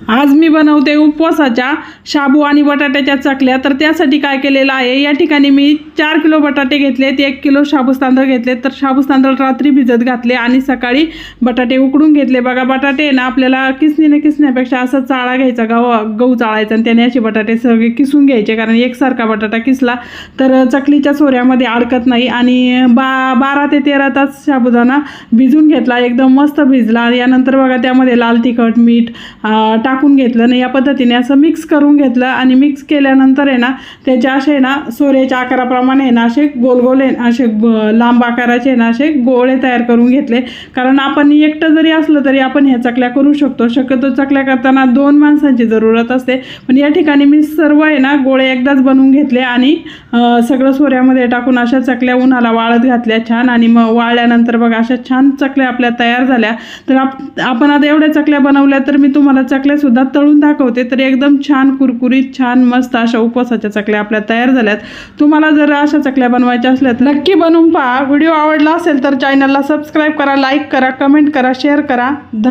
आज मी बनवते उपवासाच्या शाबू आणि बटाट्याच्या चकल्या। तर त्यासाठी काय केलेलं आहे, या ठिकाणी मी 4 किलो बटाटे घेतलेत, 1 किलो शाबूस तांदूळ घेतले। तर शाबूस तांदूळ रात्री भिजत घातले आणि सकाळी बटाटे उकडून घेतले। बघा बटाटे ना आपल्याला किसणीने किसण्यापेक्षा असं चाळा घ्यायचा, गहू चाळायचा आणि त्याने असे बटाटे सगळे किसून घ्यायचे, कारण एकसारखा बटाटा किसला तर चकलीच्या सोऱ्यामध्ये अडकत नाही। आणि 12 ते 13 तास साबुदाणा भिजून घेतला, एकदम मस्त भिजला। यानंतर बघा त्यामध्ये लाल तिखट मीठ टाकून घेतलं ना, या पद्धतीने असं मिक्स करून घेतलं। आणि मिक्स केल्यानंतर आहे ना त्याचे असे ना सोऱ्याच्या आकाराप्रमाणे आहे ना असे गोल गोल आहे असे लांब आकाराचे ना असे गोळे तयार करून घेतले। कारण आपण एकटं जरी असलं तरी आपण ह्या चकल्या करू शकतो। शक्यतो चकल्या करताना 2 माणसांची जरूरत असते, पण या ठिकाणी मी सर्व आहे ना गोळे एकदाच बनवून घेतले आणि सगळं सोऱ्यामध्ये टाकून अशा चकल्या उन्हाला वाळत घातल्या छान। आणि मग वाळल्यानंतर बघा अशा छान चकल्या आपल्या तयार झाल्या। तर आपण आता एवढ्या चकल्या बनवल्या, तर मी तुम्हाला चकल्या सुद्धा तळून दाखवते। तर एकदम छान कुरकुरीत छान मस्त अशा उपवासाच्या चकल्या आपल्या तयार झाल्यात। तुम्हाला जर अशा चकल्या बनवायच्या असल्या तर नक्की बनवून पहा। व्हिडिओ आवडला असेल तर चॅनलला सबस्क्राईब करा, लाईक करा, कमेंट करा, शेअर करा।